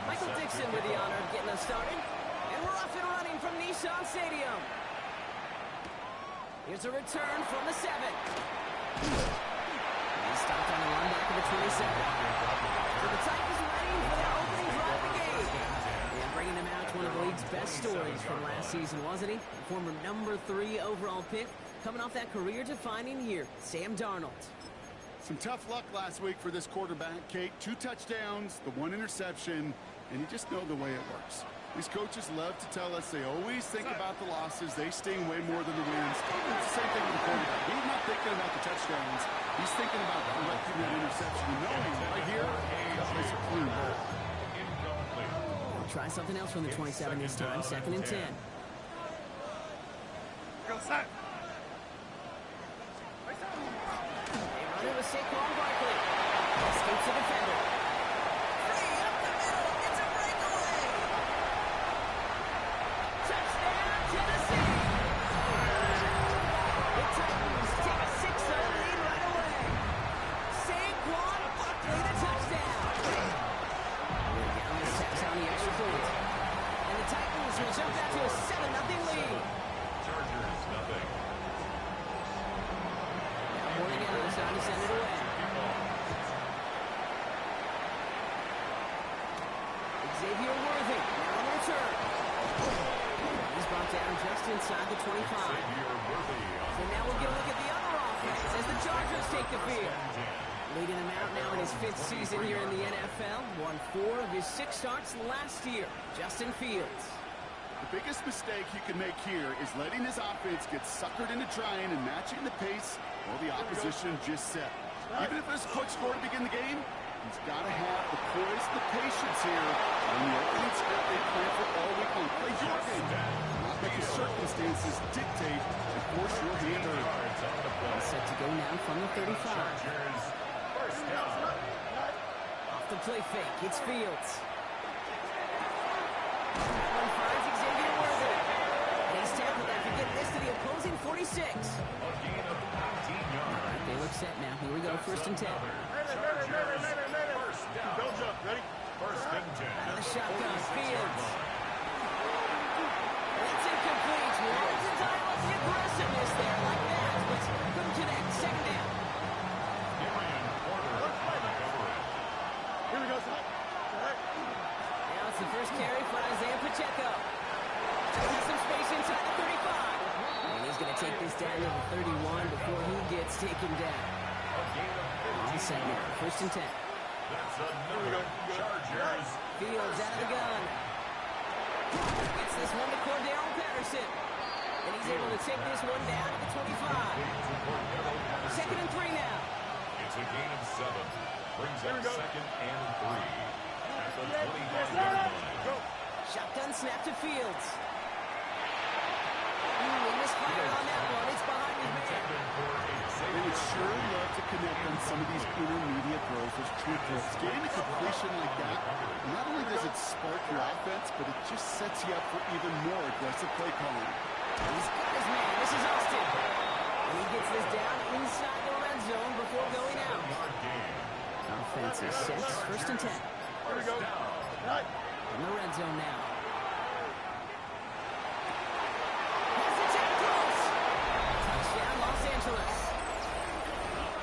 Michael Dixon with the honor of getting us started. And we're off and running from Nissan Stadium. Here's a return from the 7. He stopped on the run back of the 27. So the Titans ready for their opening drive of the game. And bringing them out, one of the league's best stories from last season, wasn't he? Former number 3 overall pick, coming off that career-defining year, Sam Darnold. Some tough luck last week for this quarterback, Kate. 2 touchdowns, the 1 interception, and you just know the way it works. These coaches love to tell us they always think about the losses. They sting way more than the wins. It's the same thing with the quarterback. He's not thinking about the touchdowns. He's thinking about collecting that interception and knowing right here, it's a clean ball. We'll try something else from the 27 this time, 2nd and 10. Go set. It was Saquon Barkley. Escapes the defender. Free up the middle. It's a breakaway. Touchdown, Tennessee. The Titans take a 6-0 lead right away. Saquon Barkley, the touchdown. Down the sacks on the extra point. And the Titans will jump out to a 7-0 lead. Chargers, nothing. Time to send it away. Xavier Worthy, now on return. He's brought down just inside the 25. So now we'll get a look at the other offense as the Chargers take the field. Leading him out now in his 5th season here in the NFL. Won 4 of his 6 starts last year. Justin Fields. The biggest mistake he can make here is letting his offense get suckered into trying and matching the pace while the opposition just set. Even if there's a quick score to begin the game, he's got to have the poise and the patience here on the opening script they plan for all week long. Play your game, not let the circumstances dictate and force your hand early. Set to go now from the 35. Off the play fake, it's Fields. That one finds Xavier Worthy. And he's tackled after getting this to the opposing 46. They look set now. Here we go, 1st and 10. Don't jump. Ready? 1st and 10. Out of the shotgun, Fields. That's incomplete. Wanted to dial up the aggressiveness there like that, but couldn't connect. 2nd down. Here we go, son. Now it's the first carry for Isaiah Pacheco. Has some space inside the 35. And he's going to take this down to the 31 before he gets taken down. All set now, 1st and 10. That's another Chargers. Fields out of the gun. Gets this one to Cordero Patterson. And he's able to take this one down to the 25. 2nd and 3 now. It's a gain of 7. Brings up 2nd and 3. At the 25-yard line. Shotgun snap to Fields. He misfired on that one. It's behind his man. They would sure love to connect on some of these intermediate throws, those true throws. Getting a completion like that, not only does it spark your offense, but it just sets you up for even more aggressive play calling. He's got his man. This is Austin. And he gets this down inside the red zone before going out. Offense is 6, 1st and 10. Here we go. In the red zone now. Has the tackles. Touchdown, Los Angeles.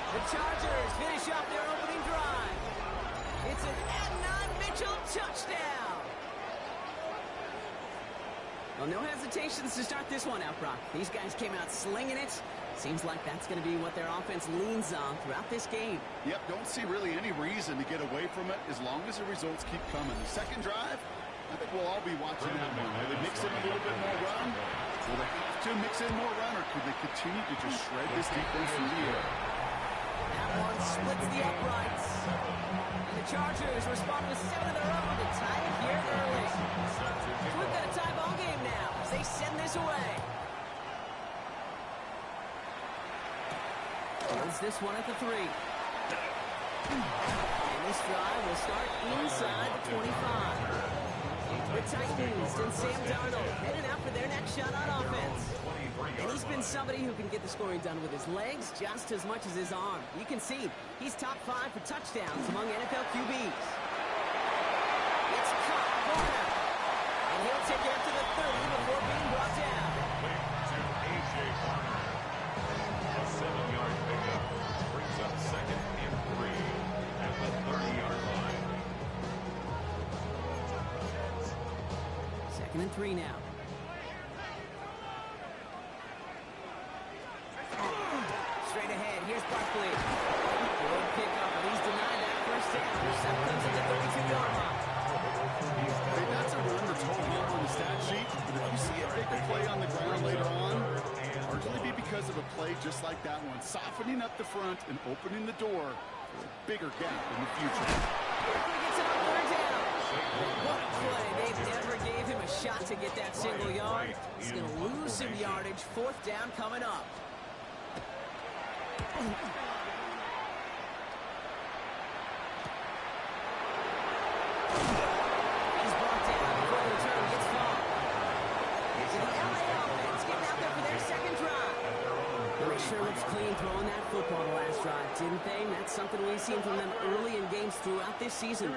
The Chargers finish off their opening drive. It's an Adnan Mitchell touchdown. Well, no hesitations to start this one out, Brock. These guys came out slinging it. Seems like that's going to be what their offense leans on throughout this game. Yep, don't see really any reason to get away from it as long as the results keep coming. The second drive, I think we'll all be watching that one. Will they mix in a little bit more run? Will they have to mix in more run, or could they continue to just shred this defense in the air? That one splits the uprights. And the Chargers respond with 7 of their own to tie it here early. So we've got a tie ball game now as they send this away. Holds this one at the 3. And this drive will start inside the 25. The Titans and Sam Darnold headed out for their next shot on offense. And he's been somebody who can get the scoring done with his legs just as much as his arm. You can see he's top 5 for touchdowns among NFL QBs. corner. And he'll take it up to the 30 before being brought down. To A.J. Barner. A 7-yard pickup brings up 2nd and 3 at the 30-yard line. 2nd and 3 now. Straight ahead, here's Barkley. Good pickup, but he's denied that first down. That comes at the 32-yard line. Hey, that's a run that's holding up on the stat sheet, but if you see a bigger play on the ground later on, largely be because of a play just like that one, softening up the front and opening the door for a bigger gap in the future. Barkley gets it on 3rd down. What a play. They never gave him a shot to get that single yard. He's going to lose some yardage. 4th down coming up. He's brought down before the return gets far. So the LA offense getting out there for their 2nd drive. Well, they sure looks clean throwing that football the last drive, didn't they? And that's something we've seen from them early in games throughout this season.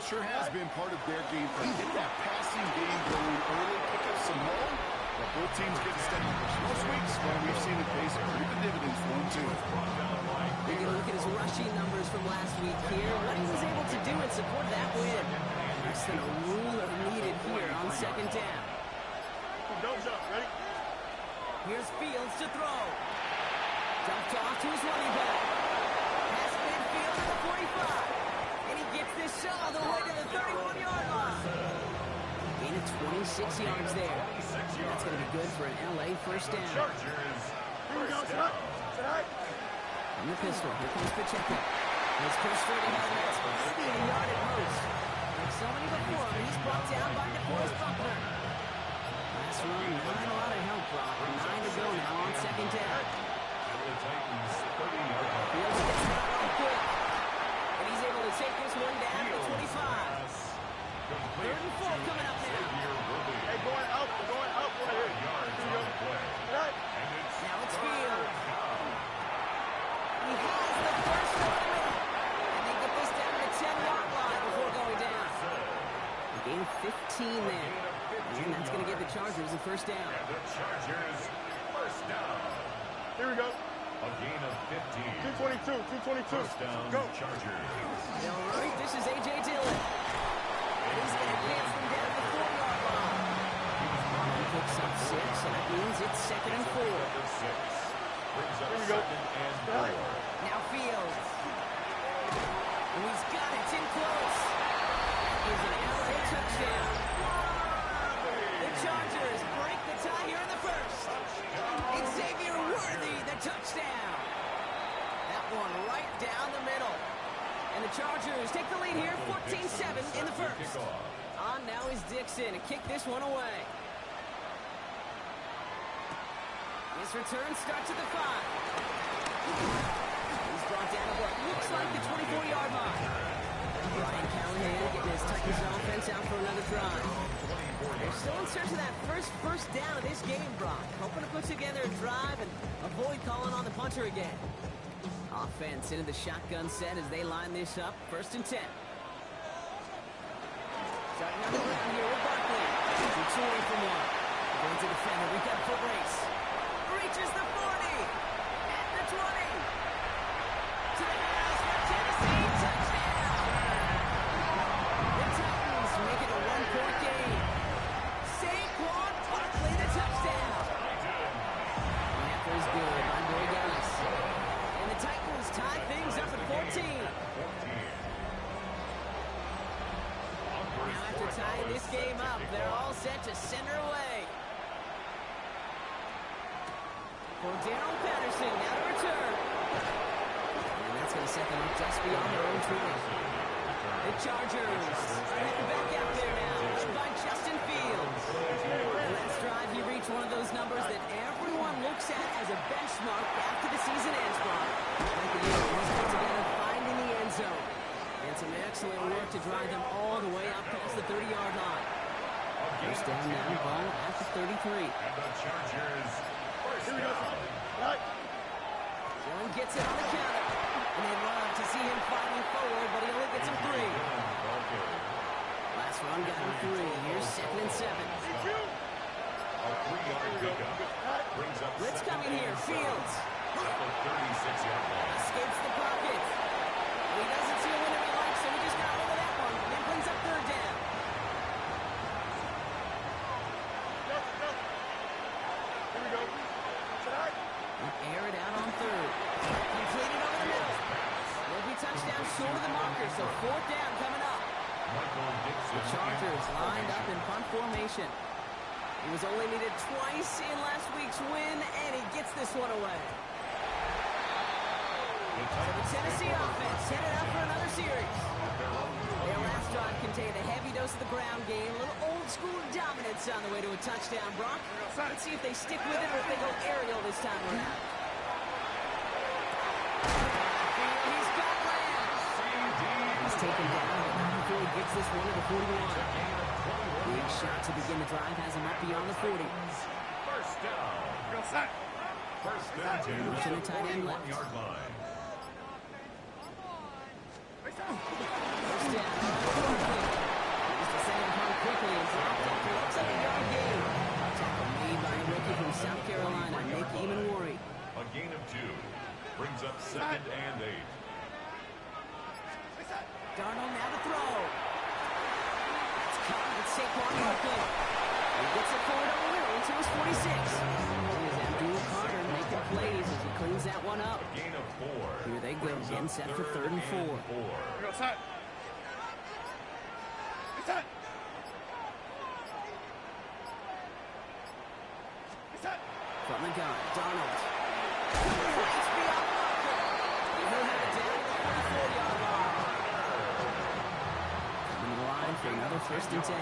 Sure has been part of their game plan. Get that passing game going early, pick up some more. But both teams get established. Most weeks, well, we've seen it pay some pretty good dividends for them, too. Taking a look at his rushing numbers from last week here. What he was able to do in support of that win. Less than a ruler needed here on 2nd down. Don't jump. Ready? Here's Fields to throw. Dumped off to his running back. Past midfield to the 45. And he gets this shot all the way to the 31-yard line. Gain of 26 yards there. That's going to be good for an LA first down. Chargers. Here we go. Tonight. From the pistol, here comes Pacheco. Let's push straight ahead. That's maybe a yard at most. Like so many before him, he's brought down by DeForest Buckner. Last run, not a lot of help, Brock. 9 to go now on 2nd down. The Titans 30-yard line. Fields gets it out real quick. And he's able to take this one down to the 25. 3rd and 4 coming up now. Hey, going up. We're going up right here. Here we go. Tonight. Now it's Fields. He has the first one in the middle. And they get this down to the 10-yard line before going down. A gain of 15 there. And that's going to give the Chargers the first down. The Chargers first down. Here we go. A gain of 15. 222. First down, Go. Chargers. All right, this is A.J. Dillon. And he's going to advance them down to the 4-yard line. He picks up 6, and that means it's 2nd and 4. Number 6 brings up Here we go. 2nd and 4. Now Fields. And he's got it. It's in close. That is an LA touchdown. The Chargers break the tie here in the first. Xavier Worthy, the touchdown. That one right down the middle. And the Chargers take the lead here, 14-7 in the first. On now is Dixon to kick this one away. This return starts at the 5. He's brought down to what looks like the 24-yard line. Brian Callahan getting his Titans offense out for another drive. They're still in search of that first down of this game, Brock. Hoping to put together a drive and avoid calling on the punter again. Offense into the shotgun set as they line this up. 1st and 10. Starting on the ground here with Barkley. He's 2 away from 1. Going to defender. We've got a foot race. Reaches the 40. At the 20. To the house for Tennessee. Touchdown. The Titans make it a 1-point game. Saquon Barkley, the touchdown. And that was good by Boy Dallas. And the Titans tie things up at 14. Now after tying this game up, they're all set to send her away. For Darrell Patterson, now to return. And that's going to set them up just beyond their own 20. The Chargers heading back out there now, led by Justin Fields. And last drive, he reached one of those numbers that everyone looks at as a benchmark after the season ends, Brock. Like the year he's put together, finding the end zone. And some excellent work to drive them all the way up past the 30-yard line. First down now, ball at the 33. And the Chargers first Here we go. down. Right. Dillon gets it on the counter. And they love to see him fighting forward, but he only gets him 3. Pass run got him 3. Here's 2nd and 7. A 3-yard pickup. Brings up Blitz coming here. Fields. at the 36-yard line. Escapes the pocket. He doesn't see a winner he likes, so he just got over that one. And brings up 3rd down. Here we go. Air it out on 3rd. Completed over the middle. Will be touchdown short of the marker, so 4th down coming up. Michael Dixon. The Chargers lined up in punt formation. He was only needed twice in last week's win, and he gets this one away. So the Tennessee offense headed out for another series. Their last drive contained a heavy dose of the ground game, a little old-school dominance on the way to a touchdown. Brock, let's see if they stick with it or if they go aerial this time around. He's got Lamb. He's taken down, but not before he gets this one to the 41. Big shot to begin the drive has him up beyond the 40. First down. First down Motion to to tight end left. 41-yard line. First down. He's to send him home quickly and dropped after a 7-yard gain. Tackle made by a rookie from South Carolina, Nick Emanwari. A gain of 2. Brings up 2nd and 8. Darnold now to throw. It's caught with Saquon Barkley. He gets it forward over the middle into his 46. Here's Abdul Carter making plays as he cleans that one up. A gain of 4. Here they go, Brings again up set for 3rd and 4. From the gun, Darnold. It's beyond Barkley. He'll have it down at the 34-yard line. Coming to the line for another 1st and 10.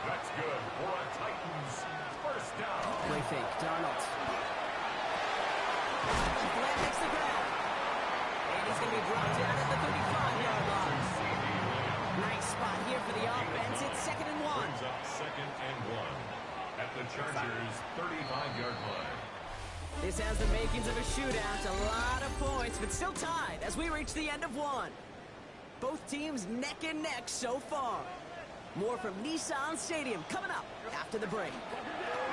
That's good for a Titans first down. Play fake, Darnold. Glenn makes the grab. And he's going to be dropped down at the 35-yard line. Nice spot here for the offense. It's 2nd and 1. Brings up 2nd and 1 at the Chargers' 35-yard line. This has the makings of a shootout. A lot of points, but still tied as we reach the end of one. Both teams neck and neck so far. More from Nissan Stadium coming up after the break.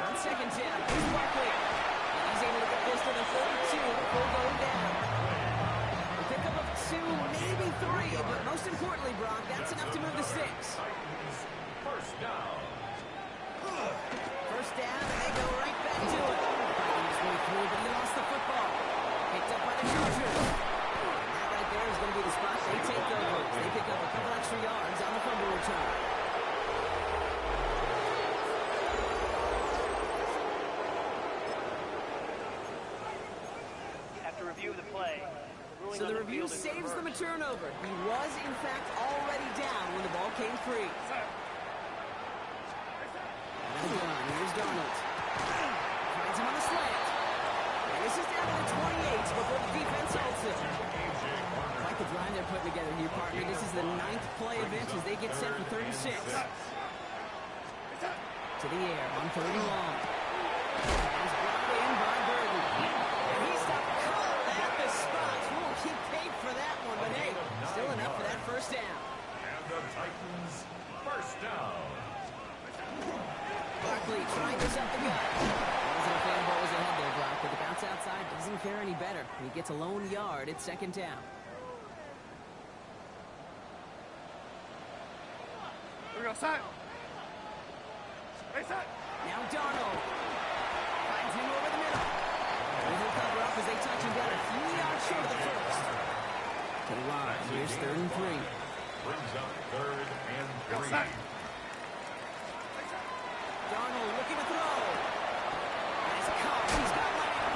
On 2nd down, here's Barkley. And he's able to get this to the 32 before going down. A pickup of 2, maybe 3, but most importantly, Brock, that's enough to move the sticks. Titans first down. First down, and they go right back to it. Fighting his way through, but he lost the football. Picked up by the Chargers. And that right there is going to be the spot they take over. They pick up a couple extra yards on the fumble return. After review of the play, So the review saves them a turnover. He was, in fact, already down when the ball came free. Here's Darnold. Finds him on the slant. And this is down to the 28 before the defense holds it. Quite the drive they're putting together here, partner. This is the 9th play event as they get set for 36. To the air on 3rd and long. He's brought in by Burton. And he stopped cold at the spot. Ooh, he paid for that one, but hey, still enough for that first down. And the Titans first down. Barkley trying to set the gut. Wasn't a fan what was ahead there, Brock, but the bounce outside doesn't fare any better. He gets a lone yard at 2nd down. Here we go, set. Hey, set. Now Darnold finds him over the middle. And he'll cover up as they touch him down a few yards short of the first. To the line, here's 3rd and 3. Brings up 3rd and 3. Darnold looking to throw. Nice caught. He's got Lamb.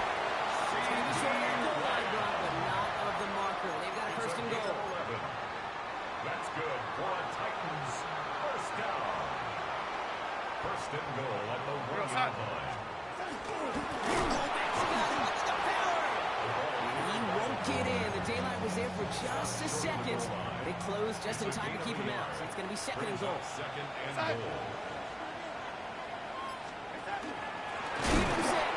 It's going to be short end goal line, Brock, but not of the marker. They've got a 1st and goal. 11. That's good for a Titans first down. 1st and goal at the 1-yard line. Fullback's got him. Look at the power. And he won't get in. The daylight was there for just a second. They closed just in time to keep him out. So it's going to be 2nd and goal. 2nd and goal. Stevenson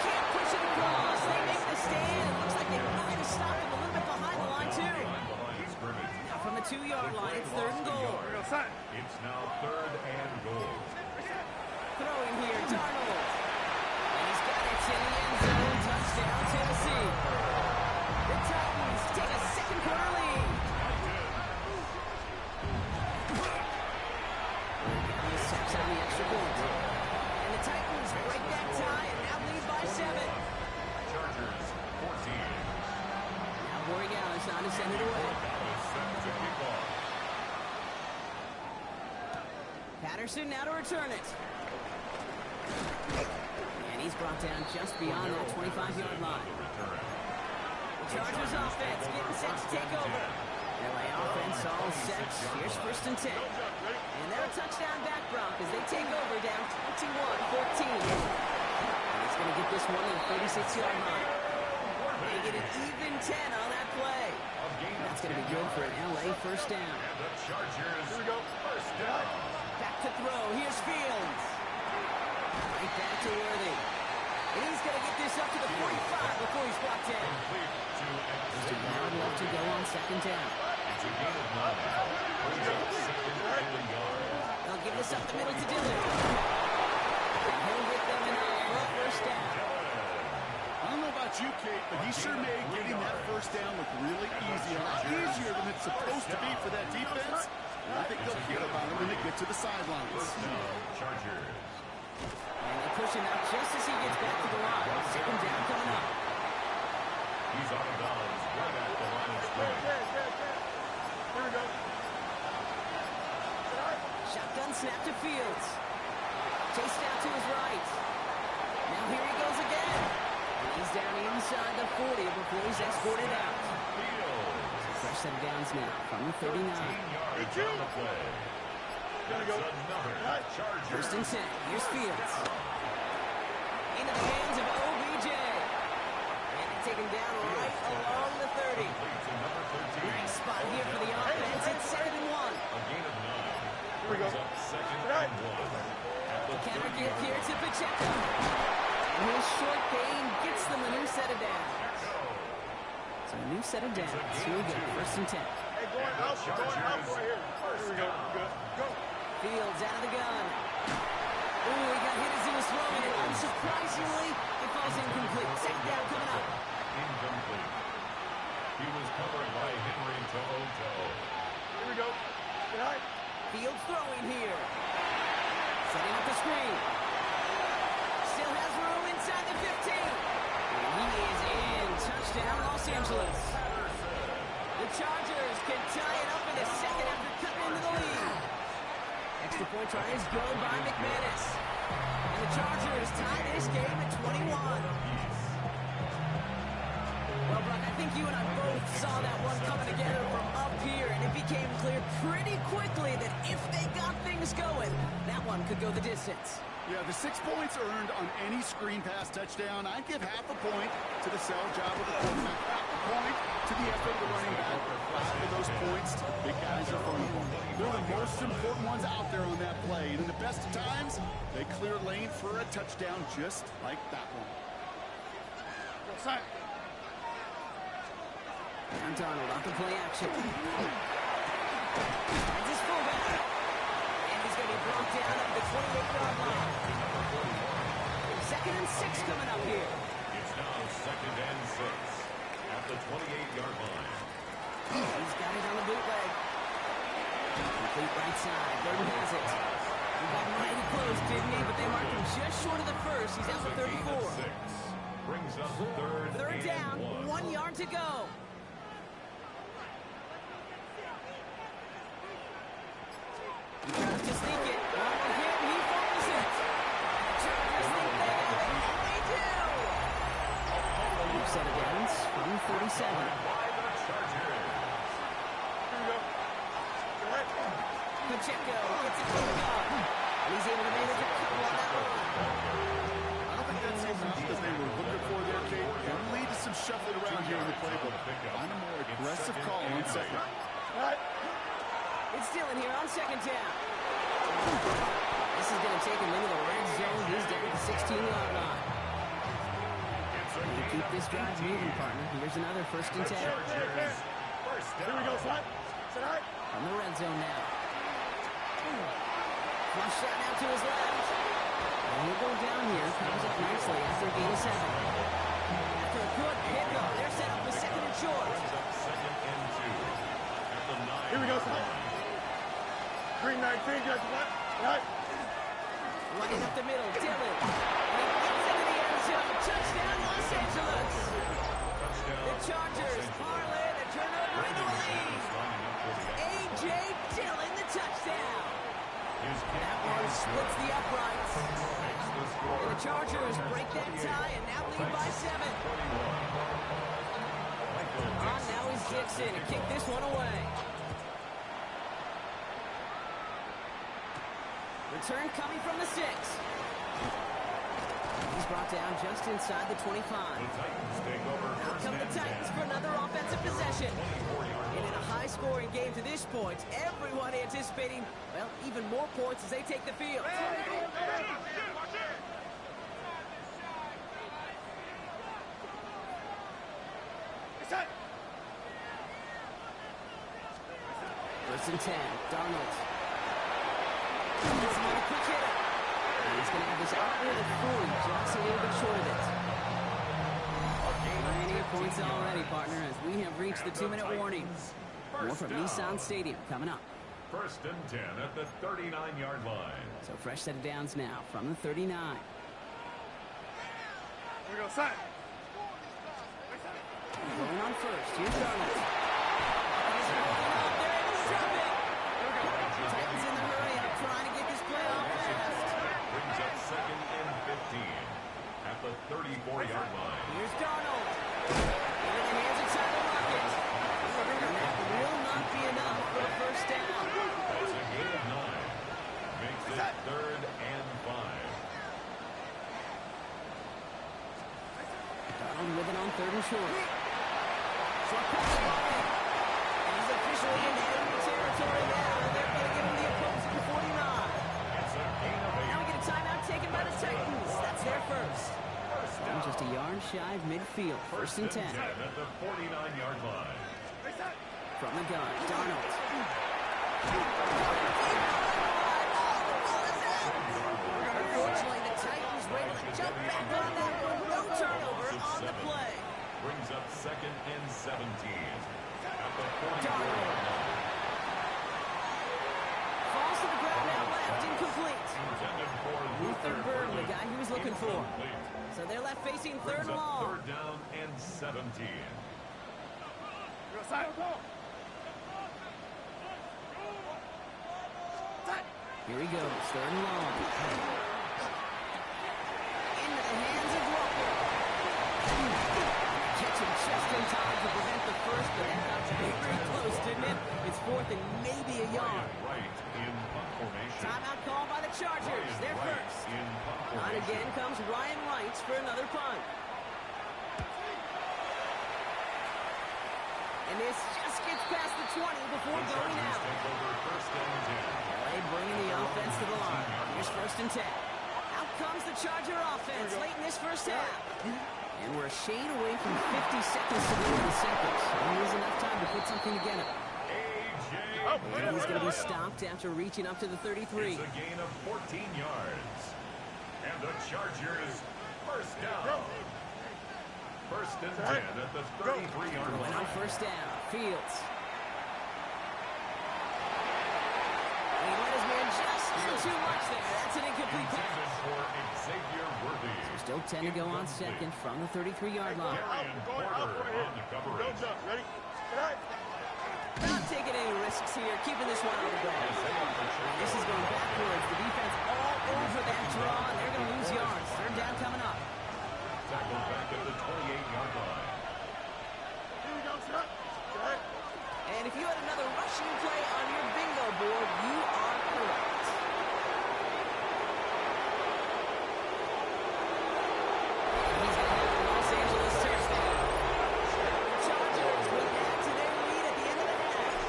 can't push it across. They make the stand. It looks like they might have stopped him a little bit behind the line, too. Now from the 2-yard line, it's 3rd and goal. It's now 3rd and goal. Throwing here, Darnold. And he's got it in the end zone. Touchdown, Tennessee. The Titans take a second quarter lead. This taps on the extra point. And the Titans break that tie and now lead by 7. Chargers 14. Now Borregales on to send it away. Patterson now to return it. And he's brought down just beyond that 25-yard line. The Chargers offense getting set to take over. LA offense all set. Here's 1st and 10. And they're a touchdown back, Broncos. They take over down 21-14. And he's going to get this one in the 36-yard line. They get an even 10 on that play. That's going to be good for an LA first down. And the Chargers, here we go, first down. Back to throw. Here's Fields. Right back to Worthy. And he's going to get this up to the 45 before he's brought down. Just a yard left to go on 2nd down. It's a gain of 9. Brings up 2nd and yard. They'll give this up the middle to Dillon. And he'll get them an hour first down. I don't know about you, Kate, but he sure made getting that first down look really easy. A lot easier than it's supposed to be for that defense. And I think they'll hear about him when they get to the sidelines. Chargers. And they push him out just as he gets back to the line. 2nd down coming up. He's out of bounds right at the line of scrimmage. Here we go. Shotgun snap to Fields. Chased out to his right. Now here he goes again. And he's down inside the 40 before he's escorted out. Fresh set of downs now from the 39. 18 yards on the play. That's another Charger. 1st and 10. Here's Fields. Into the hands of OBJ. And it's taken down right along the 30. Nice spot here for the offense. It's 2nd and 1. A gain of 9. Here we go. Brings up 2nd and 1. The counter give here to Pacheco. And his short gain gets them a new set of downs. So a new set of downs. Here we go. 1st and 10. Hey, going up right here. Here we go. Good. Go. Fields out of the gun. Ooh, he got hit as he was throwing it. Unsurprisingly, it falls incomplete. 2nd down coming up. Incomplete. He was covered by Henry Toto. Here we go. Behind. Fields throwing here. Setting up the screen. Still has room inside the 15. And he is in. Touchdown, Los Angeles. The Chargers can tie it up in the 2nd after cutting into the lead. Extra point try is good by McManus. And the Chargers tie this game at 21. Well, Brock, I think you and I both saw that one coming together from up here, and it became clear pretty quickly that if they got things going, that one could go the distance. Yeah, the 6 points earned on any screen pass touchdown. I'd give half a point to the sell job of the quarterback, half a point to the effort of the running back, half of those points to the big guys in front of them. They're the most important ones out there on that play. And in the best of times, they clear lane for a touchdown just like that one. Go side. And Darnold off the play action. That's his fullback. And he's going to be brought down at the 28-yard line. 2nd and 6 coming up here. It's now 2nd and 6 at the 28-yard line. He's got it on the bootleg. Complete right side. Burton has it. He got mighty close, didn't he? But they marked him just short of the first. He's out for 34. Brings up 3rd down. 1 yard to go. He tries to sneak it. One more hit, and he falls it. Chargers think they got it, and they do. New set of downs from 37. Pacheco gets it from the gun. And he's able to manage a couple on that one. I don't think that's as much as they were looking for there, Kate. It'll lead to some shuffling around here in the playbook. Find a more aggressive call on 2nd. It's still in here on 2nd down. This is going to take him into the red zone. He's down at the 16-yard line. And you keep this drive moving, partner. Here's another 1st and 10. Here we go, son. From the red zone now. Flush shot now to his left. And he'll go down here. Comes up nicely after a gain of 7. After a good pickup, they're set up with second and short. Brings up second and 2 at the 9. Here we go, son. Green 19, guys. What? Right. Running up the middle, Dillon. And he gets into the end zone. Touchdown, Los Angeles. The Chargers parlay the turnover into a lead. A.J. Dillon, the touchdown. That one splits the uprights. And the Chargers break that tie and now lead by 7. On now is Dixon to kick this one away. Return coming from the 6. He's brought down just inside the 25. Out come the Titans for another offensive possession. And in a high-scoring game to this point, everyone anticipating, well, even more points as they take the field. First and 10, Darnold. He's made a quick hitter. And he's going to have this out near the 40, just a little bit short of it. Plenty of points already, partner, as we have reached the 2-minute warning. More from Nissan Stadium coming up. First and 10 at the 39-yard line. So fresh set of downs now from the 39. Here we go, son. Going on first. Here's Darnold. He's holding up. They're able to drop it. Titans in the hurry up, trying to get this play off fast. Brings up second and 15 at the 34-yard line. Here's Darnold. Into the hands inside the pocket. And that will not be enough for a first down. That's a gain of 9. Makes it third and 5. Darnold with it on third and short. Short pass ball. And he's officially in enemy territory now. And they're going to give him the opposing 49. It's a gain of 8. Now we get a timeout taken by the Titans. That's their first. And just a yard shy of midfield. First and 10. At the 49-yard line. From the gun, Darnold. Unfortunately, the Titans were able to jump back on that one. No turnover on the play. Brings up second and 17 at the 44-yard Darnold. line. Falls to the ground now left, incomplete. Intended for Luther Burton, the guy he was looking for. Incomplete. So they're left facing third Brings and up long. third down and 17. Go, son. Go. Here he goes, third and long. Into the hands of Walker. Catch him just in time to prevent the first, but that got very close, didn't it? It's fourth and maybe a yard. Right in punt formation. Timeout called by the Chargers. They're first. In punt On formation. again comes Ryan Wright for another punt. And this just gets past the 20 before The going Chargers out. take over first and 10. LA bringing the offense to the line. Here's first and 10. Out comes the Charger offense late in this first half. And we're a shade away from 50 seconds to go in the second. And there's enough time to put something together. And he's going to be stopped after reaching up to the 33. It's a gain of 14 yards. And the Chargers first down. First and 10 at the 33-yard Going on line. first down. Fields. And he let his man just do too much there. That's an incomplete pass. Intended for Xavier Worthy. Still 10 to go on second from the 33-yard line. Darian Porter on the coverage. Don't jump. Ready? Right. Not taking any risks here, keeping this one on the ground. This is going backwards. The defense all over that draw, and they're going to lose yards. Third down coming up. Tackled back at the 28-yard line. Here we go, son. Right. And if you had another rushing play on your bingo board, you are correct. He's going to have a Los Angeles touchdown. The Chargers will add to their lead at the end of the half.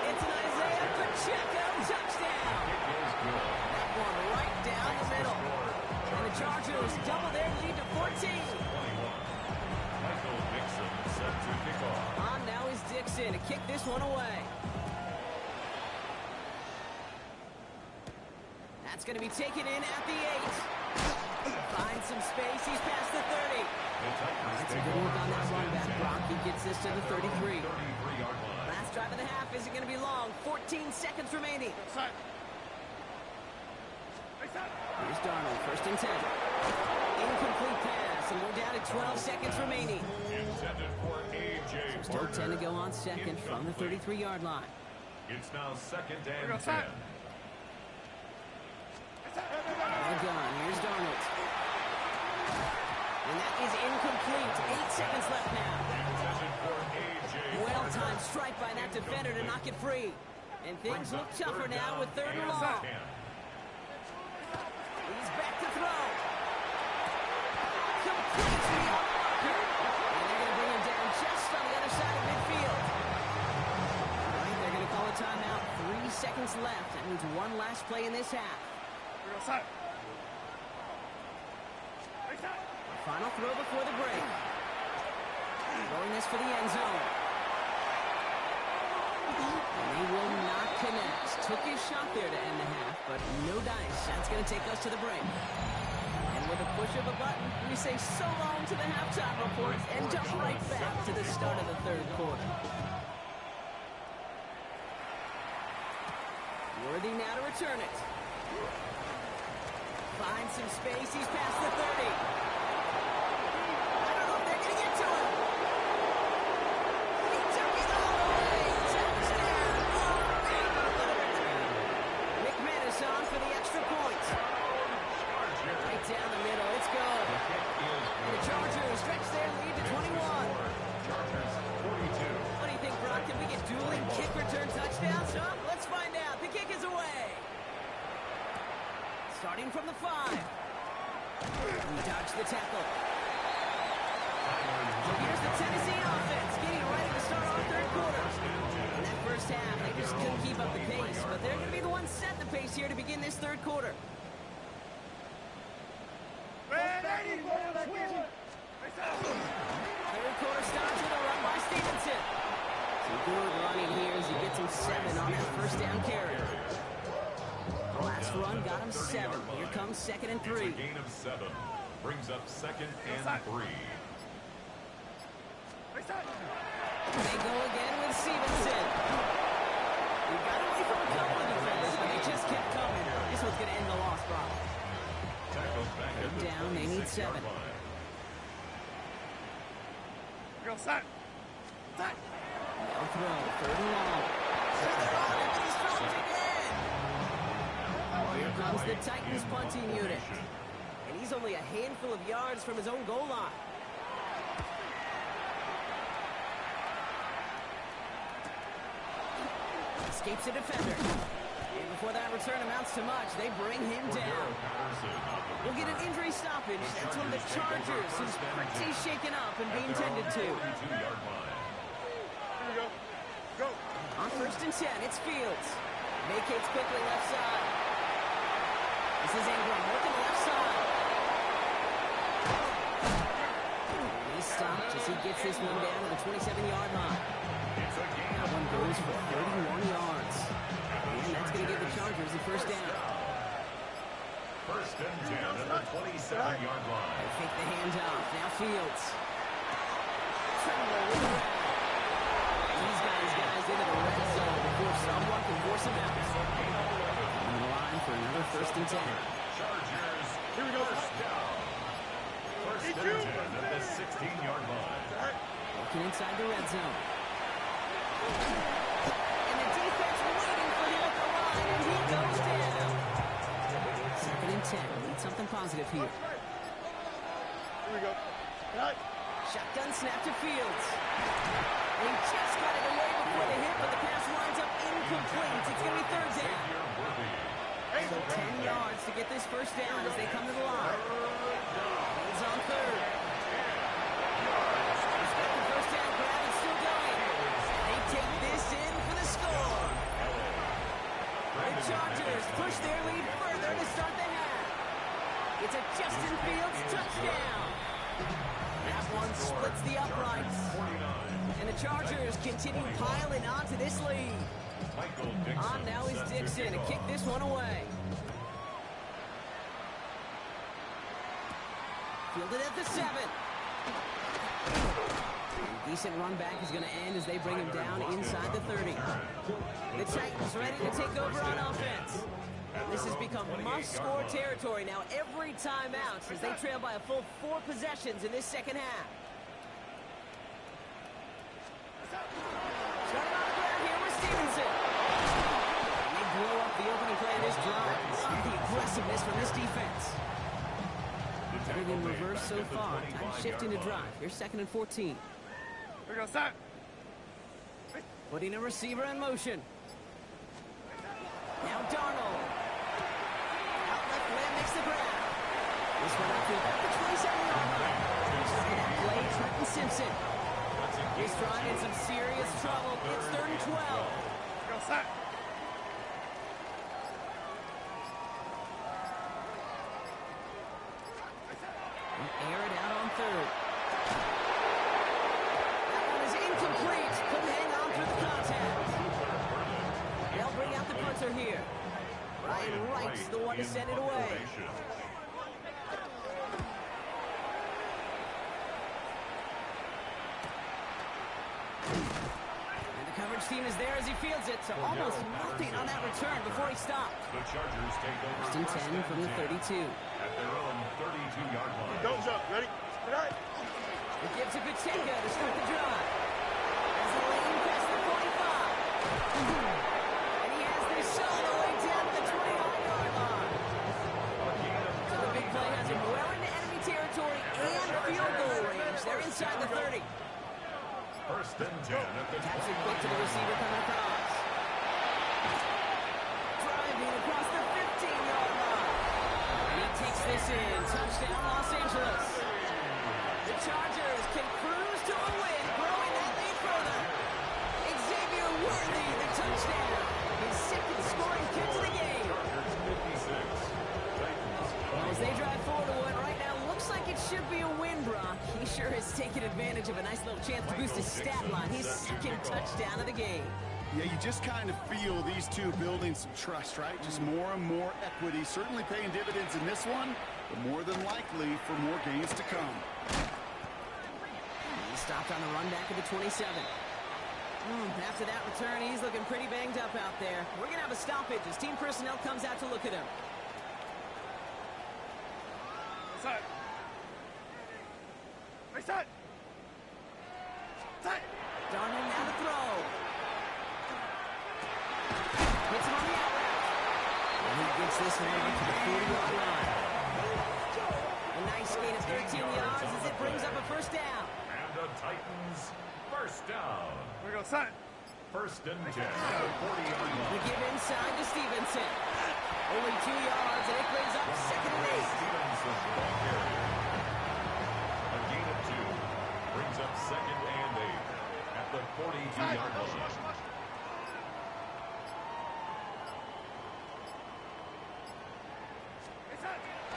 It's an Isaiah Pacheco touchdown. That one right down the middle. And the Chargers double their lead to 14. Michael Mixon set to kick off. On now is Dixon to kick this one away. That's going to be taken in at the 8. Finds some space. He's past the 30. That's a good look on that run back, Brock. He gets this to the 33. Last drive of the half isn't going to be long. 14 seconds remaining. Here's Darnold, 1st and 10. Incomplete pass, and we're down to 12 seconds remaining. Still 10 to go on second from the 33-yard line. It's now 2nd and 10. Well done. Here's Darnold. And that is incomplete. 8 seconds left now. Well-timed strike by that defender to knock it free. And things look tougher now with 3rd and long. He's back to throw. Completes the blocker. And they're going to bring him down just on the other side of midfield. All right, they're going to call a timeout. 3 seconds left. That means one last play in this half. Final throw before the break. Throwing this for the end zone. And they will not connect. Took his shot there to end the half, but no dice. That's going to take us to the break. And with a push of a button, we say so long to the halftime reports and jump right back to the start of the 3rd quarter. Worthy now to return it. Finds some space. He's past the 30. On for the extra point. Right down the middle. It's good. And the Chargers stretch their lead to 21. Chargers 42. What do you think, Brock? Can we get dueling kick return touchdowns? Huh? Let's find out. The kick is away. Starting from the 5. We dodge the tackle. So here's the Tennessee offense getting ready to start our 3rd quarter. In that first half, they just couldn't keep up the pace, but they're going to be the ones set the pace here to begin this 3rd quarter. 3rd quarter starts with a run by Stevenson. Some good running here as he gets him 7 on that 1st down carry. The last run got him 7. Here comes 2nd and 3. It's a gain of 7. Brings up 2nd and 3. They go again with Stevenson. He got away from a couple of defenders, but they just kept coming. This one's going to end the loss, Brock. Down, they need 7. Go, set. Set. They'll throw, 3rd and long. And he's dropped again. Here comes the Titans punting unit. And he's only a handful of yards from his own goal line. Escapes a defender. And before that return amounts to much, they bring him down. We'll get an injury stoppage. That's one of the Chargers who's pretty shaken up and being tended to. Here we go. Go. On 1st and 10, it's Fields. Vacates quickly left side. This is Ingram working the left side. He's stopped as he gets this one down to the 27-yard line. That one goes for 31 yards. And that's going to give the Chargers the 1st down. 1st and 10 at the 27-yard line. They fake the handoff. Now Fields. Tremble with the red. He's got his guys into the red zone before someone can force him out. On the line for another 1st and 10. Chargers. Here we go. 1st down. 1st and 10 at the 16-yard line. Looking inside the red zone. And the defense waiting for him at the line, and he goes down. 2nd and 10. Need something positive here. Here we go. Cut. Shotgun snap to Fields. And he just got it away before the hit, but the pass winds up incomplete. It's going to be 3rd down. So 10 yards to get this 1st down as they come to the line. He's on 3rd. He's got the 1st down grab. It's still going. They take this in for the score. The Chargers push their lead further to start the half. It's a Justin Fields touchdown. That one splits the uprights. And the Chargers continue piling onto this lead. On now is Dixon to kick this one away. Fielded at the 7. Decent run back is going to end as they bring him down inside the 30. The Titans ready to take over on offense. This has become must-score territory now every time out as they trail by a full 4 possessions in this second half. Starting on the ground here with Stevenson. And they blow up the opening play of this drive. Love the aggressiveness from this defense. Everything in reverse so far. Time shifting to drive. Here's 2nd and 14. Here we go, start. Putting a receiver in motion. Now Darnold. Out left limb makes the grab. This one up to about the 27-yard line. Starting that play, Trenton Simpson. This drive in some serious trouble. It's 3rd and 12. Here we go, start. Air it out on 3rd. That one is incomplete. Couldn't hang on through the contact. They'll bring out the punter here. Ryan Wright's the one to send it away. And the coverage team is there as he fields it, so almost nothing on that return before he stopped. The Chargers take over 1st and 10 from the 32. at their own 32-yard line. Don't jump. Ready? Good night. It gives to Pacheco to start the drive. As the lane past the 45. And he has this shot all the way down to the 29-yard line. So the big play has him well into enemy territory and field goal range. They're inside the 30. 1st and 10 at the Taps it quick to the receiver coming across. Driving across the 15-yard line. And he takes this in. Touchdown, Los Angeles. The Chargers can cruise to a win, growing that lead further. Xavier Worthy, the touchdown. His 2nd scoring kick to the game. Well, as they drive forward to what right now looks like it should be a win, Brock. He sure has taken advantage of a nice little chance to boost his stat line. His 2nd touchdown of the game. Yeah, you just kind of feel these two building some trust, right? Just more and more equity. Certainly paying dividends in this one, but more than likely for more gains to come. He stopped on the run back of the 27. After that return, he's looking pretty banged up out there. We're going to have a stoppage as team personnel comes out to look at him. Side. Right side. Side. Darnold now to throw. Hits him on the out route. And he gets this one over to the 40-yard line. A nice gain of 13 yards as it brings up a 1st down. And the Titans 1st down. Here we go, side. 1st and 10 at the 40-yard The line. give inside to Stevenson. Only 2 yards, and it brings up 2nd and 8. Stevenson, ball carrier. A gain of 2 brings up 2nd and 8 at the 42-yard line.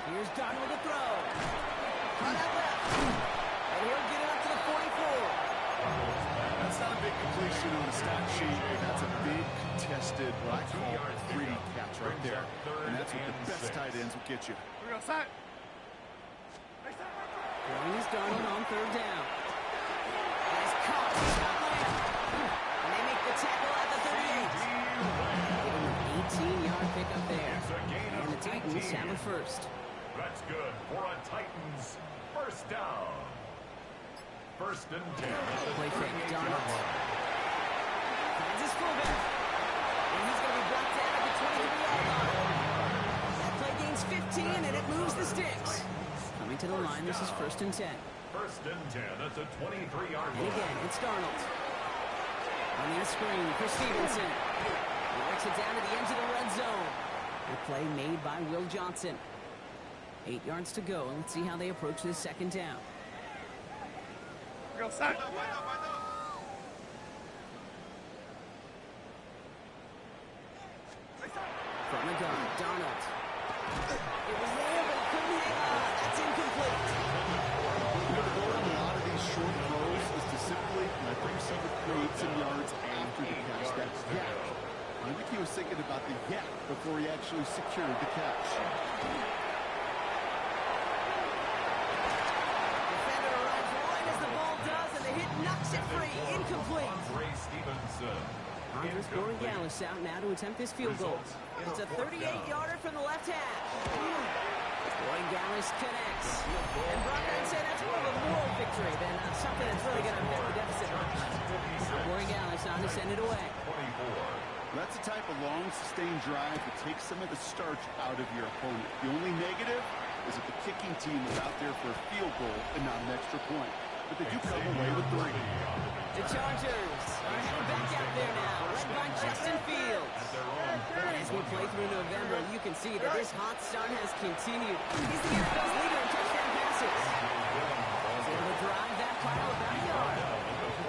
Here's Darnold to throw. Cut out left. And he'll get it up to the 44. That's not a big completion on the stat sheet. That's a big contested, what I call gritty catch right there. And that's what the best tight ends will get you. Here we go, side. Right side. Throwing is Darnold on 3rd down. He's caught. Scott Lamb. And they make the tackle at the 38. Give him an 18-yard pickup there. And the Titans have a 1st. That's good for a Titans 1st down. 1st and 10. Play fake. Darnold. Finds his fullback. And he's going to be brought down at the 23-yard line. That play gains 15, and it moves the sticks. Coming to the line, this is 1st and 10. 1st and 10 at the 23-yard And line. again, it's Darnold. Running a screen for Stevenson. He works it down to the edge of the red zone. The play made by Will Johnson. 8 yards to go, and let's see how they approach this 2nd down. Here we go, side. From the gun, Darnold. It was there, but couldn't hang on. That's incomplete. The goal on a lot of these short throws is to simply let the receiver create some yards after the catch. That's yak. I think he was thinking about the yak before he actually secured the catch. Dallas out now to attempt this field goal. It's a 38-yarder from the left hash. Roy Gallis connects. And Brock, I'd say that's more of a moral victory than something that's really going to affect the deficit much. Roy Gallis on to send it away. That's the type of long, sustained drive that takes some of the starch out of your opponent. The only negative is that the kicking team is out there for a field goal and not an extra point. But they do come away with 3. The Chargers are heading back out there now, led by Justin Fields. As we play through November, you can see that this hot start has continued. He's the NFL's leader in touchdown passes. He's able to drive that pile about a yard.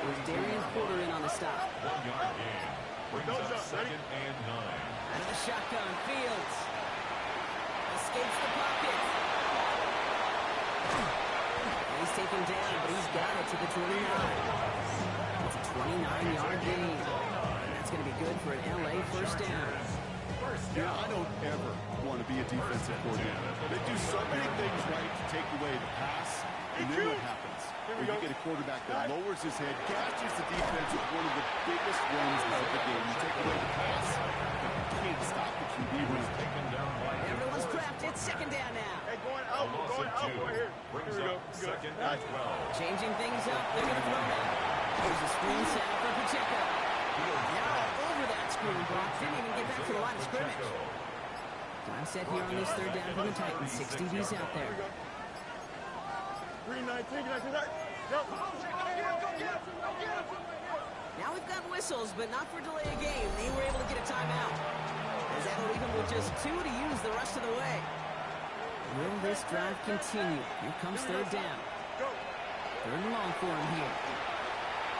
With Darian Porter in on the stop. 1 yard gain. Brings up 2nd and 9. Out of the shotgun, Fields escapes the pocket. He's taken down, but he's got it to the 29. It's a 29-yard gain. And that's going to be good for an LA first down. Yeah, I don't ever want to be a defensive coordinator. They do so many things right to take away the pass, and then what happens? When you get a quarterback that lowers his head, gashes the defense with one of the biggest runs of the game. You take away the pass, you can't stop the QB running. Taken down by Everyone's prepped. It's 2nd down now. Hey, going out right here. Brings up 2nd and 12. Changing things up. They're going to throw now. There's a screen set up for Pacheco. Now over that screen, Brock didn't even get back to the line of scrimmage. Time set here on this 3rd down from the Titans. 6 DBs out there. 319, Now we've got whistles, but not for delay of game. They were able to get a timeout. As that'll leave them with just 2 to use the rest of the way. Will this drive continue? Here comes 3rd down. 3rd and long for him here.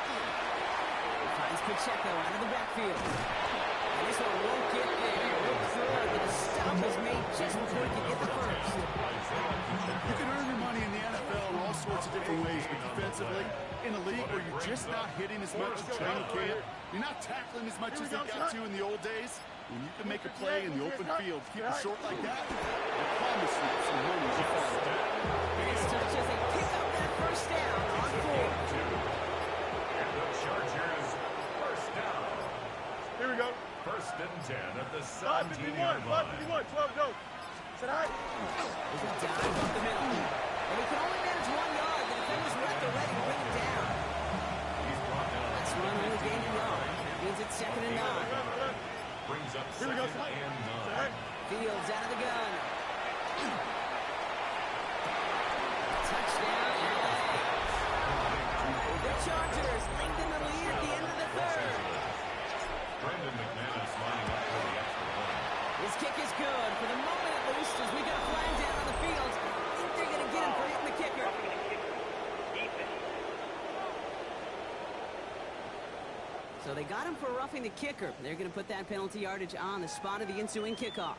He finds Pacheco out of the backfield. And this one won't get there. Looks good, but the stop is made just before he can get the first. You can earn your money in the NFL in all sorts of different ways, but defensively, in a league where you're just not hitting as much as training camp, you're not tackling as much as they got to in the old days, when you can make a play in the open field, keep it short like that, I promise you some money will follow. And it's touch as they pick up that first down on 4. And the Chargers first down. Here we go. 1st and 10 at the 551, 17-yard line. 12 go. Said hi. There's a dive up the middle. And he can only manage 1 yard. The defenders were at the ready to bring him down. He's brought down. This run only gained a yard. That means it's 2nd and 9. Brings up Here we go. 2nd and 9. Fields out of the gun. Touchdown, LA. The Chargers lengthen the lead at the end of the 3rd. Brendan McManus lining up for the extra point. His kick is good, for the moment at least, as we got a flag down on the field. I think they're going to get him for hitting the kicker. So they got him for roughing the kicker. They're going to put that penalty yardage on the spot of the ensuing kickoff.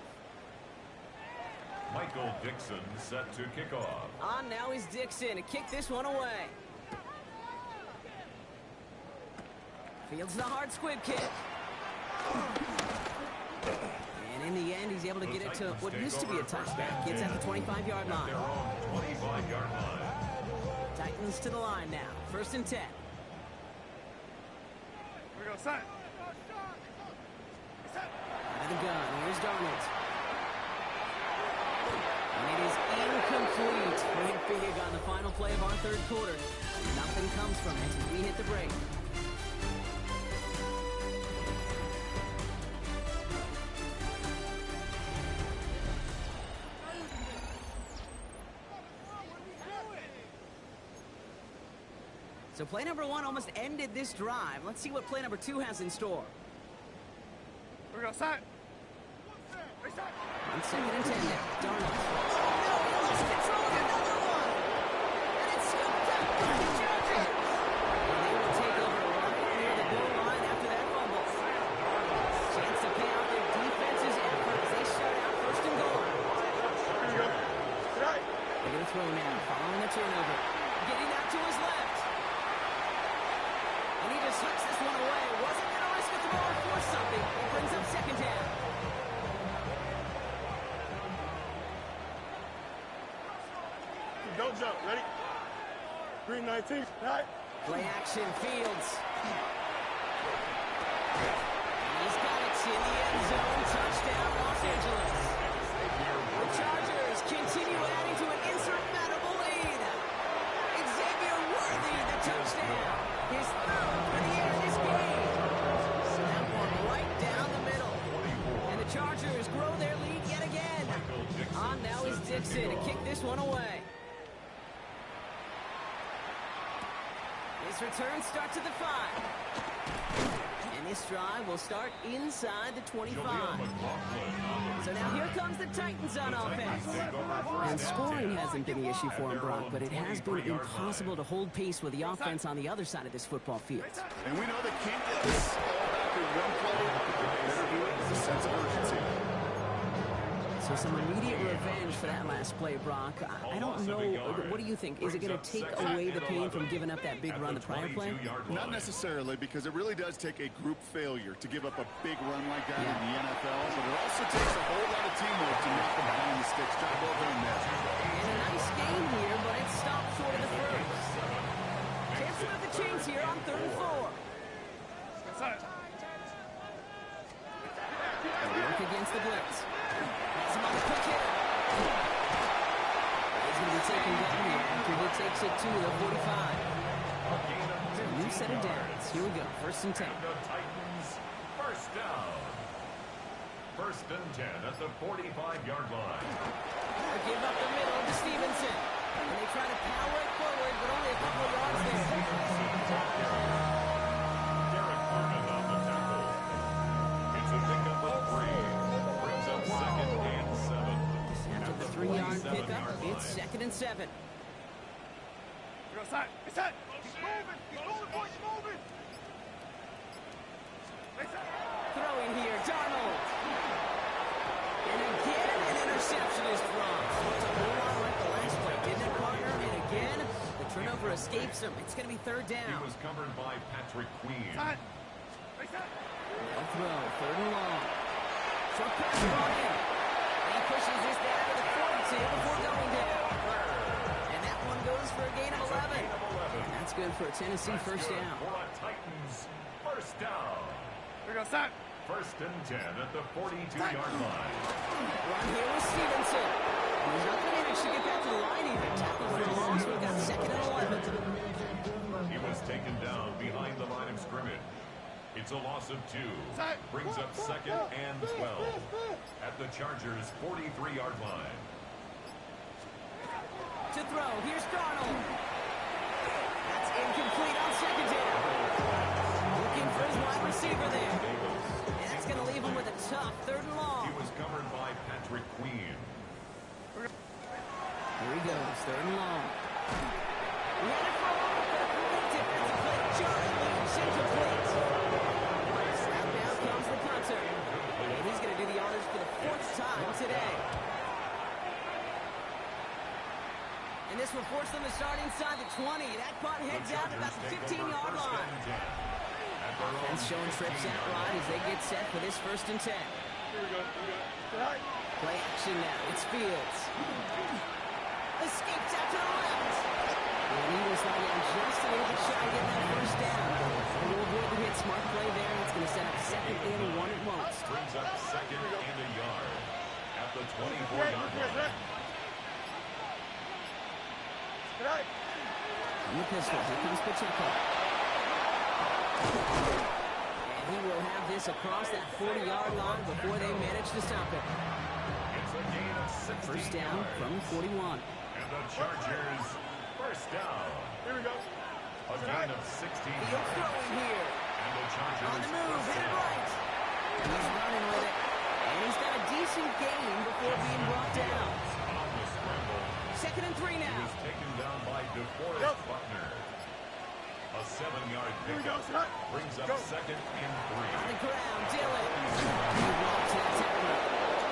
Michael Dixon set to kick off. On now is Dixon to kick this one away. Fields the hard squib kick. And in the end, he's able to get it to what used to be a touchback. Gets at the 25-yard line. Their own 25-yard line. Titans to the line now. 1st and 10. Here we go, son. Out of the gun. Here's Darnold. And it is incomplete. We hit big on the final play of our 3rd quarter. Nothing comes from it as we hit the break. So play number 1 almost ended this drive. Let's see what play number 2 has in store. Here we go, son. On 2nd and 10 now. Darnold. No, he lost control of another one. And it's scooped up by the Chargers. And they will take over right near the goal line after that fumble. Chance to pay out their defense's effort as they start out 1st and goal. Here we go. Said hi. They're going to throw now, following the turnover. Getting out to his left. And he just hooks this one away. Wasn't going to risk a throw or force something. It brings up 2nd down. Don't jump. Ready? 319. Right. Play action, Fields. And he's got it Stevenson to kick this one away. This return starts at the 5. And this drive will start inside the 25. So now here comes the Titans on offense. And scoring hasn't been the issue for him, Brock, but it has been impossible to hold pace with the offense on the other side of this football field. And we know they can't get this all back in one play. Better do it with a sense of urgency. So some immediate revenge for that last play, Brock. I don't know. What do you think? Is it going to take away the pain from giving up that big run the prior play? Not necessarily, because it really does take a group failure to give up a big run like that in the NFL, but it also takes a whole lot of teamwork to knock them behind the sticks. Job well done there. And a nice game here, but it stopped short of the first. Chance to have the chains here on 3rd and 4. And work against the blitz. He's going to be taken down here after he takes it to the 45. New set of downs. Here we go. 1st and 10. The Titans, first down. 1st and 10 at the 45-yard line. Give up the middle to Stevenson. And they try to power it forward, but only a couple of yards there. Derek Harmon on the tackle. It's a pickup of 3. Brings up 2nd and 7. After the 3-yard pickup, it's 2nd and 7. Throwing here, Darnold. And again, an interception is dropped. It's a whole lot like the last play, didn't it, partner? And again, the turnover escapes him. It's going to be 3rd down. He was covered by Patrick Queen. They'll throw, 3rd and long. Short pass brought in. And he pushes this down to the 42 before going down. And that one goes for a gain of 11. And that's good for a Tennessee first down. For a Titans first down. 1st and 10 at the 42-yard line. Run here with Stevenson. He's not going to manage to get back to the line even. Tackle for a loss. We've got 2nd and 11. He was taken down behind the line of scrimmage. It's a loss of 2. Brings up 2nd and 12 at the Chargers' 43-yard line. To throw. Here's Darnold. That's incomplete on 2nd down. Looking for his wide receiver there. And that's going to leave him with a tough 3rd and long. He was covered by Patrick Queen. Here he goes. 3rd and long. Ready for a complete defensive play. Jordan Lynch incomplete. Snap down comes the punter. And he's going to do the honors for the 4th time today. And this will force them to start inside the 20. That punt heads out about the 15-yard line. Offense showing trips out right as they get set for this 1st and 10. Play action now. It's Fields. Escapes out to the left. And he will slide down just a little bit shy of getting that 1st down. And we'll avoid the hit. Smart play there. It's going to set up 2nd and 1 at most. Brings up 2nd and a yard at the 24-yard line. In the pistol. Here comes Pacheco. And he will have this across that 40-yard line before they manage to stop it. It's a gain of 16 First down yards. from 41. And the Chargers first down. Here we go. A gain of 16 Fields yards. throwing here. And the Chargers On the move, first headed down. right. He's running with it. And he's got a decent gain before being brought down. On the scramble. 2nd and 3 He now. was taken down by DeForest Buckner. A 7-yard pickup brings up 2nd and 3. On the ground, Dillon. He walks that tackle.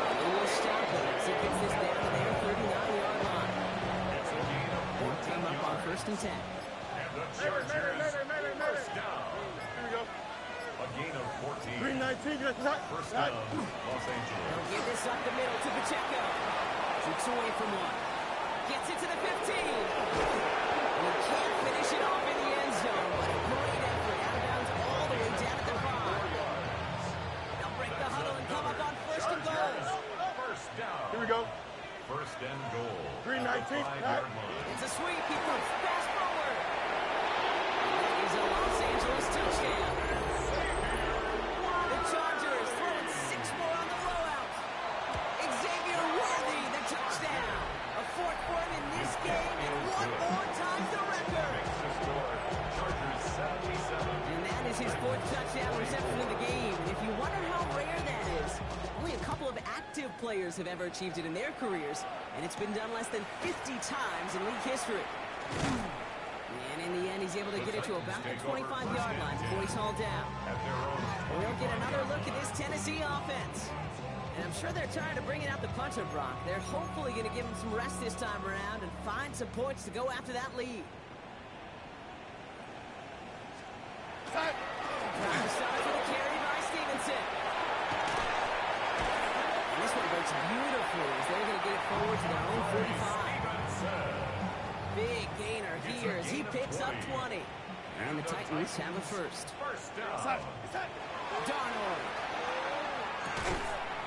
And he will stop it as he gets this down to their 39-yard line. It's a gain of They'll 14 come up on yards. 1st and 10. And the Chargers first down. Here we go. A gain of 14. 319. First down, Los Angeles. He'll get this up the middle to Pacheco. Keeps away from one. Gets it to the 15. And he can't finish it off in the end zone, but a great effort. Out of bounds all the way down at the 5. They'll break the huddle and come up on 1st and goal. First down. Here we go. First and goal. 319. 5-yard line. It's a sweep. He moves fast forward. And that is a Los Angeles touchdown. The Chargers throwing 6 more on the blowout. Xavier Worthy, the touchdown. A his 4th touchdown reception of the game. And if you wonder how rare that is, only a couple of active players have ever achieved it in their careers, and it's been done less than 50 times in league history. And in the end, he's able to get it to about the 25-yard line before he's hauled down. We'll get another look at this Tennessee offense. And I'm sure they're tired of bringing out the punter, Brock. They're hopefully going to give him some rest this time around and find some points to go after that lead. Brock starts with a carry by Stevenson. And this one breaks beautifully as they're going to get it forward to their own 45. Big gainer here as he picks up 20. And the Titans have a first. Darnold.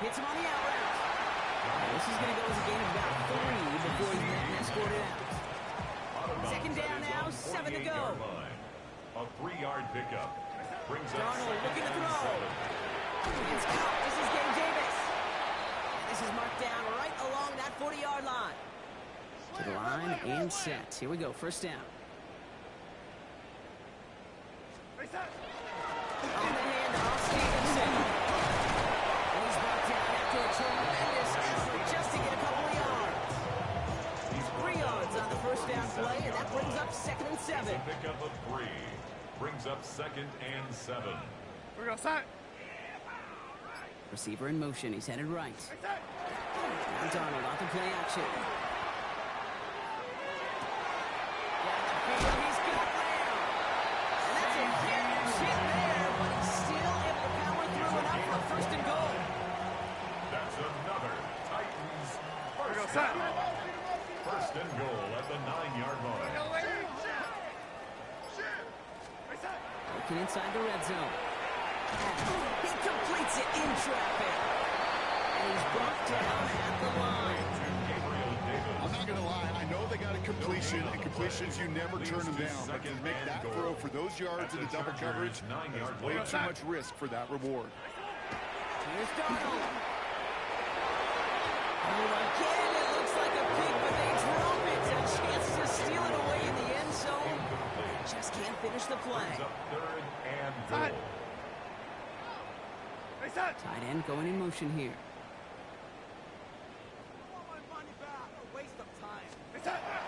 Hits him on the out route. This is going to go as a gain of about 3 before he's met and escorted out. Second down now, 7 to go. A 3-yard pickup. Brings up Darnold looking to throw. It's caught. This is Gabe Davis. And this is marked down right along that 40-yard line. To the line and set. Here we go, first down. On the hand off Stevenson. And he's brought down after a tremendous effort just to get a couple of yards. He's 3 yards on the first down play, and that brings up 2nd and 7. A pickup of 3. Brings up 2nd and 7. We're going to start. Receiver in motion. He's headed right. Now Darnold off the play action. He's got Lamb. And that's a huge hit there, but he's still able to power through enough for a 1st and goal. That's another Titans first down. 1st and goal at the 9-yard line. Looking inside the red zone. He completes it in traffic. And he's brought down at the line. I'm not going to lie. I know they got a completion, and completions, you never turn them down. But to make that throw for those yards in the double coverage, there's way too much risk for that reward. Here's Darnold. Oh, again, it looks like a pick, but they drop it. A chance to steal it away in the end zone. Just can't finish the play. 3rd and goal. Tight end going in motion here.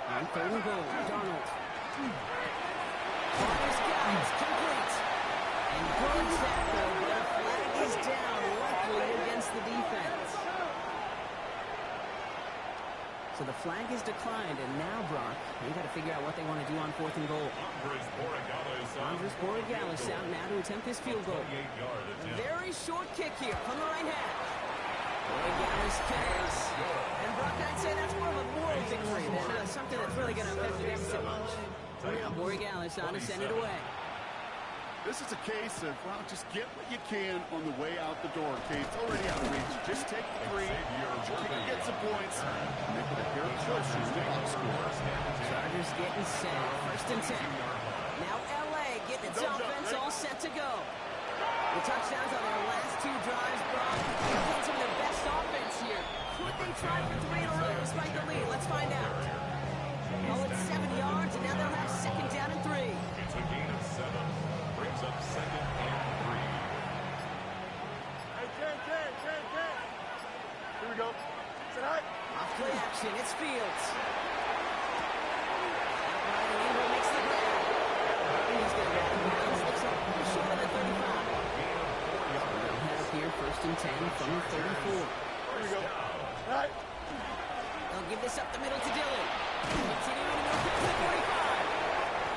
On 3rd and goal, Darnold. His guys complete. And good tackle, but a flag is down, luckily against the defense. So the flag is declined, and now, Brock, they've got to figure out what they want to do on 4th and goal. Andres Borregales out now to attempt this field goal. A very short kick here from the right hand. Borregales connects. And Brock, I'd say that's more of a moral victory than something that's really going to affect the deficit much. Now Borregales on to send it away. This is a case of, well, just get what you can on the way out the door, okay? It's already out of reach. Just take the 3, try to get some points, make it a hair closer to the score. Chargers getting set. 1st and 10. Now L.A. getting its offense all set to go. The touchdowns on their last 2 drives, Brock. They're playing some of their best offense here. Could they try for 3 in a row despite the lead? Let's find out. Oh, it's 7 yards, and now they'll have 2nd down and 3. It's a gain of 7. Brings up 2nd and 3. Hey, 10. Here we go. Sit high. Off play action. It's Fields. Outright, and Ingram makes the grab. He's going to get the bounce. Looks up short of the 35. They'll have here 1st and 10 from the 34. Here we go. All right. They'll give this up the middle to Dillon. Continuing to move to the 45.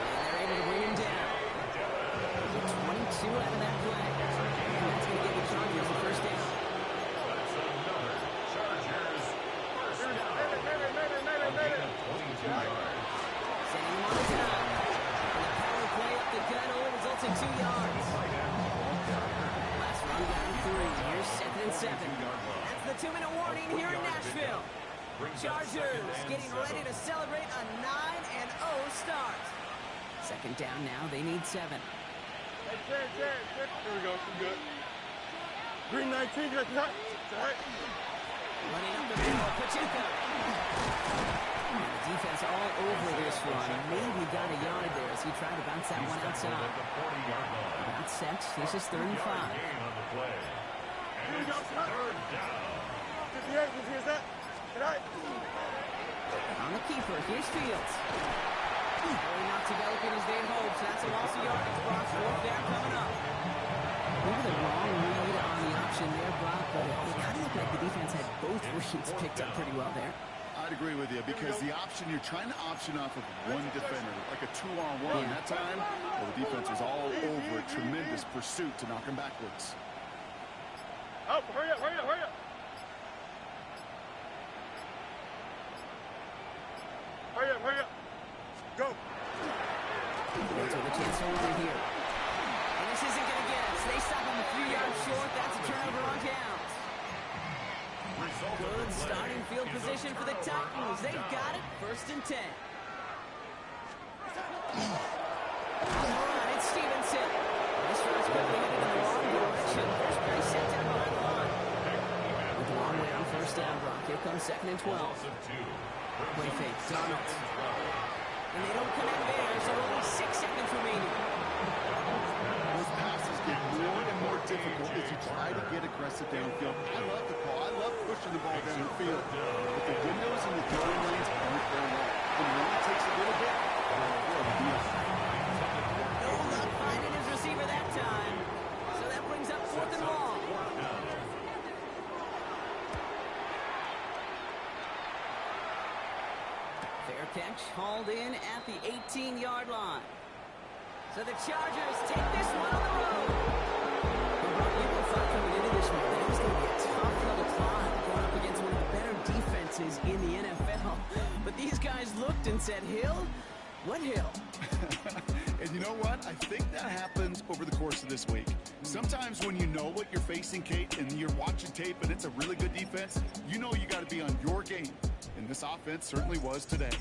And they're able to bring him down. 22 out of that play. And that's going to give the Chargers the 1st down. That's another Chargers first down. Made it. 22 yards. Sending him on the down. And the power play up the gut only results in 2 yards. Last run down 3. Here's 2nd and 7. That's the 2-minute warning here in Nashville. Chargers getting ready to celebrate a 9-0 start. 2nd down now. They need 7. Hey, 10. Here we go. We're good. Green 19. Right. Running up the middle. Pacheco. Defense all over this one. Maybe got a yard there as he tried to bounce that one outside. Not set. This is 3rd and 5. On the keeper, here's Fields. Really not developing as they had hoped. That's a loss of yardage. Brock's 4th down coming up. Maybe the wrong read on the option there, Brock, but it kind of looked like the defense had both reads picked up pretty well there. I'd agree with you because the option, you're trying to option off of one defender, like a 2-on-1. That time, well, the defense was all over a tremendous pursuit to knock him backwards. Oh, hurry up, hurry up, hurry up. Hurry up, hurry up. Go. Bills with a chance to run here. And this isn't going to get us. They stop him a few yards short. That's a turnover on downs. Good starting field position for the Titans. They've got it. 1st and 10. It's Stevenson. This drive's quickly headed in the wrong direction. First base set down behind the line. With the long way on 1st down, Brock. Here comes 2nd and 12. Play fake. Donald. And they don't connect there, so only 6 seconds remaining. Those passes get more and more difficult as you try to get aggressive downfield. I love the call. I love pushing the ball down the field. But the windows and the throwing lanes aren't there yet. And when it takes a little bit, it'll be a No luck finding his receiver that time. So that brings up 4th and long. Fair catch, hauled in at the 18-yard line. So the Chargers take this one on the road. You were thought coming into this one that it was going to be a tough hill to climb going up against one of the better defenses in the NFL. But these guys looked and said, Hill? What hill? And you know what? I think that happens over the course of this week. Sometimes when you know what you're facing, Kate, and you're watching tape and it's a really good defense, you know you got to be on your game. And this offense certainly was today.